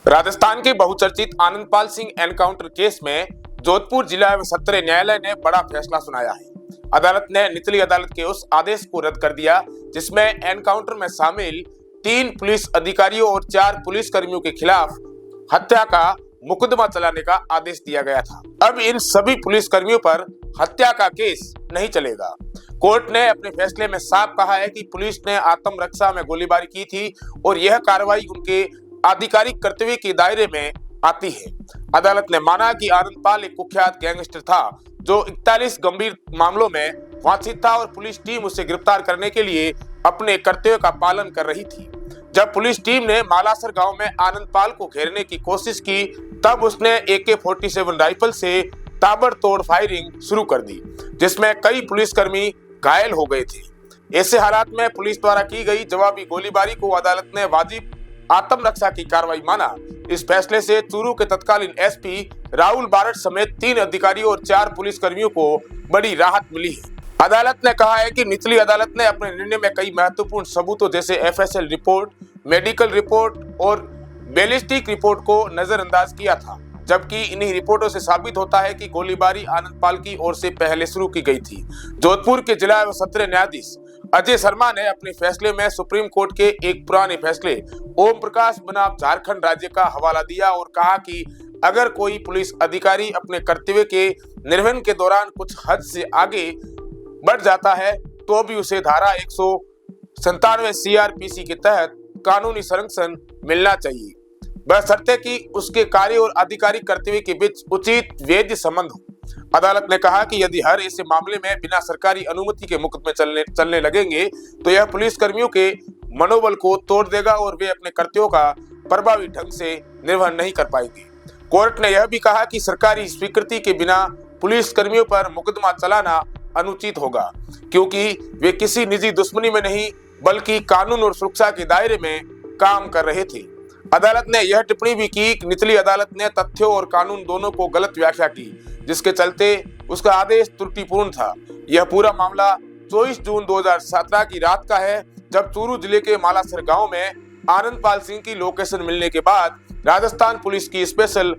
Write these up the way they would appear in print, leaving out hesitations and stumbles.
राजस्थान के बहुचर्चित Anandpal Singh encounter case में जोधपुर जिला एवं सत्र न्यायालय ने बड़ा फैसला सुनाया है। अदालत ने निचली अदालत के उस आदेश को रद्द कर दिया जिसमें एनकाउंटर में शामिल 3 पुलिस अधिकारियों और 4 पुलिस कर्मियों के खिलाफ हत्या का मुकदमा चलाने का आदेश दिया गया था। अब इन सभी पुलिस कर्मियों पर हत्या का केस नहीं चलेगा। कोर्ट ने अपने फैसले में साफ कहा है कि पुलिस ने आत्मरक्षा में गोलीबारी की थी और यह कार्रवाई उनके आधिकारिक कर्तव्य के दायरे में आती है। अदालत ने माना कि आनंदपाल एक कुख्यात गैंगस्टर था जो 41 गंभीर मामलों में वांछित था और पुलिस टीम उसे गिरफ्तार करने के लिए अपने कर्तव्य का पालन कर रही थी। जब पुलिस टीम ने मालासर गांव में आनंदपाल को घेरने की कोशिश की तब उसने AK-47 राइफल से ताबड़तोड़ फायरिंग शुरू कर दी जिसमें कई पुलिसकर्मी घायल हो गए थे। ऐसे हालात में पुलिस द्वारा की गई जवाबी गोलीबारी को अदालत ने वाजिब आत्मरक्षा की कार्रवाई माना। इस फैसले से चूरू के तत्कालीन SP राहुल बारट समेत 3 अधिकारियों और 4 पुलिस कर्मियों को बड़ी राहत मिली है। अदालत ने कहा है कि निचली अदालत ने अपने निर्णय में कई महत्वपूर्ण सबूतों जैसे FSL रिपोर्ट, मेडिकल रिपोर्ट और बैलिस्टिक रिपोर्ट को नजरअंदाज किया था, जबकि इन्हीं रिपोर्टों से साबित होता है कि गोलीबारी आनंदपाल की ओर से पहले शुरू की गई थी। जोधपुर के जिला एवं सत्र न्यायाधीश अजय शर्मा ने अपने फैसले में सुप्रीम कोर्ट के एक पुराने फैसले ओम प्रकाश बनाम झारखंड राज्य का हवाला दिया और कहा कि अगर कोई पुलिस अधिकारी अपने कर्तव्य के निर्वहन के दौरान कुछ हद से आगे बढ़ जाता है तो भी उसे धारा 197 CRPC के तहत कानूनी संरक्षण मिलना चाहिए, बशर्ते कि उसके कार्य और आधिकारिक कर्तव्य के बीच उचित वैध संबंध हो। अदालत ने कहा कि यदि हर ऐसे मामले में बिना सरकारी अनुमति के मुकदमे चलने लगेंगे तो यह पुलिस कर्मियों के मनोबल को तोड़ देगा और वे अपने कर्तव्यों का प्रभावी ढंग से निर्वहन नहीं कर पाएंगे। कोर्ट ने यह भी कहा कि सरकारी स्वीकृति के बिना पुलिस कर्मियों पर मुकदमा चलाना अनुचित होगा क्योंकि वे किसी निजी दुश्मनी में नहीं बल्कि कानून और सुरक्षा के दायरे में काम कर रहे थे। अदालत ने यह टिप्पणी भी की कि निचली अदालत ने तथ्यों और कानून दोनों को गलत व्याख्या की जिसके चलते उसका आदेश त्रुटिपूर्ण था। यह पूरा मामला 24 जून 2017 की रात का है जब चूरू जिले के मालासर गांव में आनंदपाल सिंह की लोकेशन मिलने के बाद राजस्थान पुलिस की स्पेशल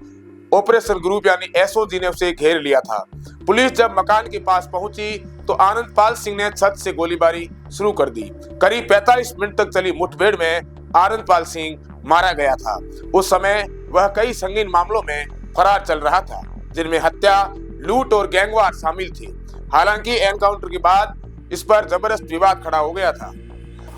ऑपरेशन ग्रुप यानी SOG ने उसे घेर लिया था। पुलिस जब मकान के पास पहुंची तो आनंदपाल सिंह ने छत से गोलीबारी शुरू कर दी। करीब 45 मिनट तक चली मुठभेड़ में आनंदपाल सिंह मारा गया था। उस समय वह कई संगीन मामलों में फरार चल रहा था जिनमें हत्या, लूट और गैंगवार शामिल थे। हालांकि एनकाउंटर के बाद इस पर जबरदस्त विवाद खड़ा हो गया था।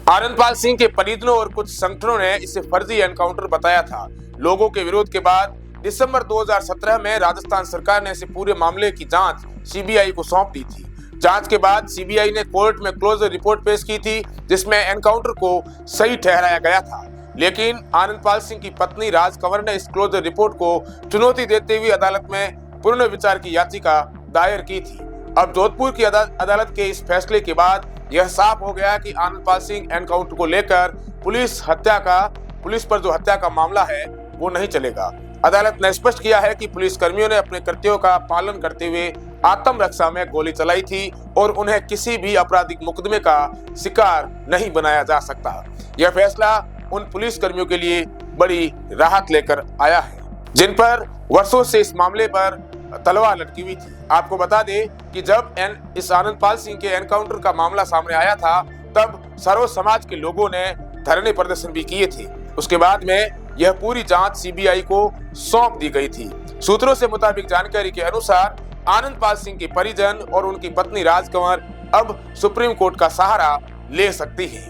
आनंदपाल सिंह के परिजनों और कुछ संगठनों ने इसे फर्जी एनकाउंटर बताया था। लोगों के विरोध के बाद दिसंबर 2017 में राजस्थान सरकार ने इसे पूरे मामले की जांच CBI को सौंप दी थी। जांच के बाद CBI ने कोर्ट में क्लोजर रिपोर्ट पेश की थी जिसमें एनकाउंटर को सही ठहराया गया था, लेकिन आनंदपाल सिंह की पत्नी राज कंवर ने इस क्लोजर रिपोर्ट को चुनौती देते हुए अदालत में पुनर्विचार की याचिका दायर की थी। अब जोधपुर की अदालत के इस फैसले के बाद यह साफ हो गया कि आनंदपाल सिंह एनकाउंटर को लेकर पुलिस पर जो हत्या का मामला है वो नहीं चलेगा। अदालत ने स्पष्ट किया है कि पुलिस कर्मियों ने अपने कर्तव्यों का पालन करते हुए आत्मरक्षा में गोली चलाई थी और उन्हें किसी भी आपराधिक मुकदमे का शिकार नहीं बनाया जा सकता। यह फैसला उन पुलिस कर्मियों के लिए बड़ी राहत लेकर आया है जिन पर वर्षों से इस मामले पर तलवार लटकी हुई थी। आपको बता दें कि जब इस आनंदपाल सिंह के एनकाउंटर का मामला सामने आया था तब सर्व समाज के लोगों ने धरने प्रदर्शन भी किए थे। उसके बाद में यह पूरी जांच CBI को सौंप दी गई थी। सूत्रों से मुताबिक जानकारी के अनुसार आनंदपाल सिंह के परिजन और उनकी पत्नी राज कंवर अब सुप्रीम कोर्ट का सहारा ले सकती है।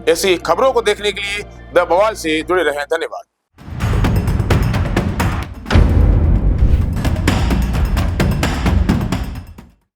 ऐसी खबरों को देखने के लिए द बवाल से जुड़े रहें। धन्यवाद।